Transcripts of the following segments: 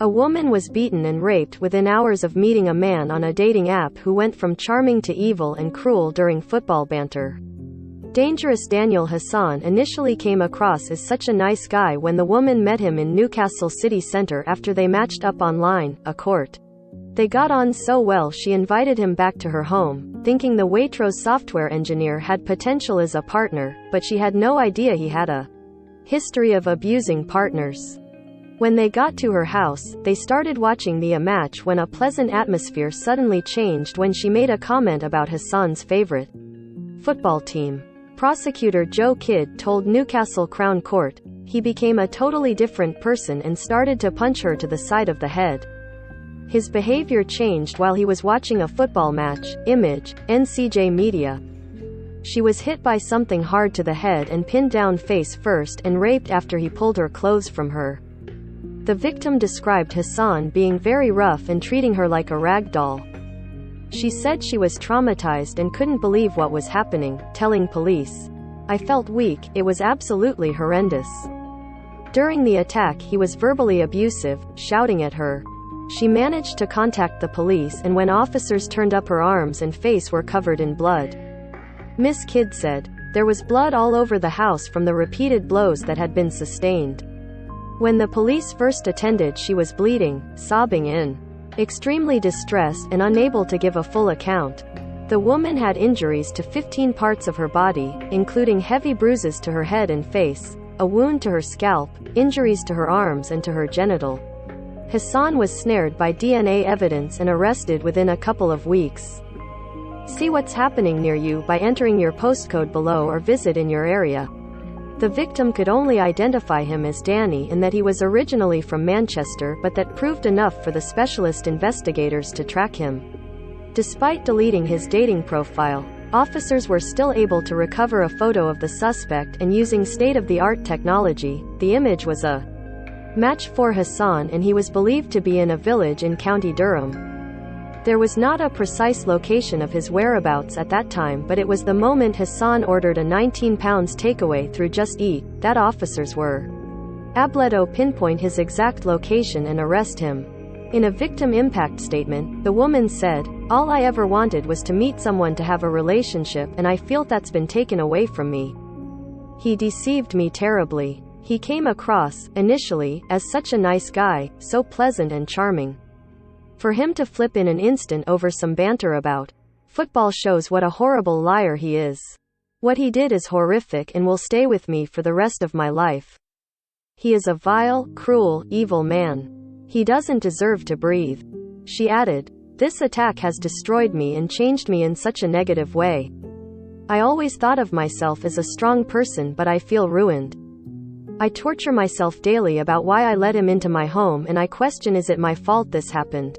A woman was beaten and raped within hours of meeting a man on a dating app who went from charming to evil and cruel during football banter. Dangerous Daniel Hassan initially came across as such a nice guy when the woman met him in Newcastle city centre after they matched up online, a court. They got on so well she invited him back to her home, thinking the Waitrose software engineer had potential as a partner, but she had no idea he had a history of abusing partners. When they got to her house, they started watching the match when a pleasant atmosphere suddenly changed when she made a comment about Hassan's favorite football team. Prosecutor Joe Kidd told Newcastle Crown Court, he became a totally different person and started to punch her to the side of the head. His behavior changed while he was watching a football match. Image, NCJ Media. She was hit by something hard to the head and pinned down face first and raped after he pulled her clothes from her. The victim described Hassan being very rough and treating her like a rag doll. She said she was traumatized and couldn't believe what was happening, telling police, "I felt weak, it was absolutely horrendous." During the attack he was verbally abusive, shouting at her. She managed to contact the police, and when officers turned up, her arms and face were covered in blood. Miss Kidd said, "There was blood all over the house from the repeated blows that had been sustained." When the police first attended, she was bleeding, sobbing in extremely distressed and unable to give a full account. The woman had injuries to 15 parts of her body, including heavy bruises to her head and face, a wound to her scalp, injuries to her arms and to her genital. Hassan was snared by DNA evidence and arrested within a couple of weeks. See what's happening near you by entering your postcode below or visit in your area. The victim could only identify him as Danny and that he was originally from Manchester, but that proved enough for the specialist investigators to track him. Despite deleting his dating profile, officers were still able to recover a photo of the suspect, and using state-of-the-art technology, the image was a match for Hassan and he was believed to be in a village in County Durham. There was not a precise location of his whereabouts at that time, but it was the moment Hassan ordered a £19 takeaway through Just Eat that officers were able to pinpoint his exact location and arrest him. In a victim impact statement, the woman said, "All I ever wanted was to meet someone to have a relationship, and I feel that's been taken away from me. He deceived me terribly. He came across, initially, as such a nice guy, so pleasant and charming. For him to flip in an instant over some banter about football shows what a horrible liar he is. What he did is horrific and will stay with me for the rest of my life. He is a vile, cruel, evil man. He doesn't deserve to breathe." She added, "This attack has destroyed me and changed me in such a negative way. I always thought of myself as a strong person, but I feel ruined. I torture myself daily about why I let him into my home, and I question, is it my fault this happened?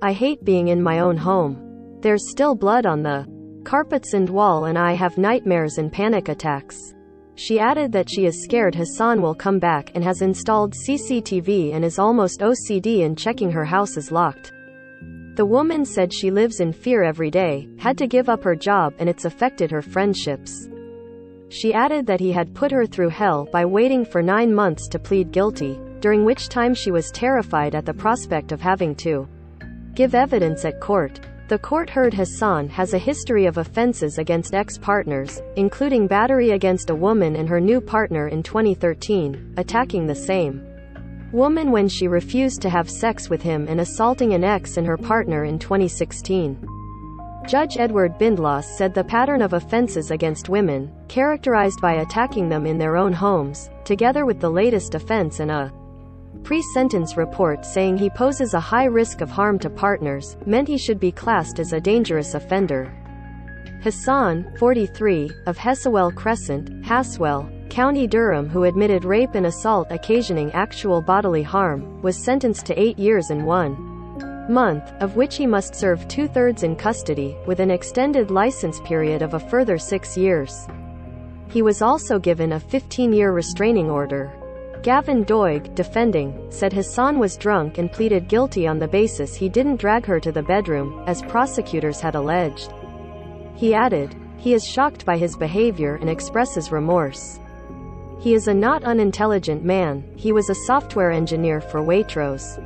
I hate being in my own home. There's still blood on the carpets and wall, and I have nightmares and panic attacks." She added that she is scared Hassan will come back and has installed CCTV and is almost OCD in checking her house is locked. The woman said she lives in fear every day, had to give up her job, and it's affected her friendships. She added that he had put her through hell by waiting for 9 months to plead guilty, during which time she was terrified at the prospect of having to give evidence at court. The court heard Hassan has a history of offenses against ex-partners, including battery against a woman and her new partner in 2013, attacking the same woman when she refused to have sex with him, and assaulting an ex and her partner in 2016. Judge Edward Bindloss said the pattern of offenses against women, characterized by attacking them in their own homes, together with the latest offense and a pre-sentence report saying he poses a high risk of harm to partners, meant he should be classed as a dangerous offender. Hassan, 43, of Hessewell Crescent, Haswell, County Durham, who admitted rape and assault occasioning actual bodily harm, was sentenced to 8 years and 1 month, of which he must serve 2/3 in custody, with an extended license period of a further 6 years. He was also given a 15-year restraining order. Gavin Doig, defending, said Hassan was drunk and pleaded guilty on the basis he didn't drag her to the bedroom, as prosecutors had alleged. He added, he is shocked by his behavior and expresses remorse. He is a not unintelligent man. He was a software engineer for Waitrose.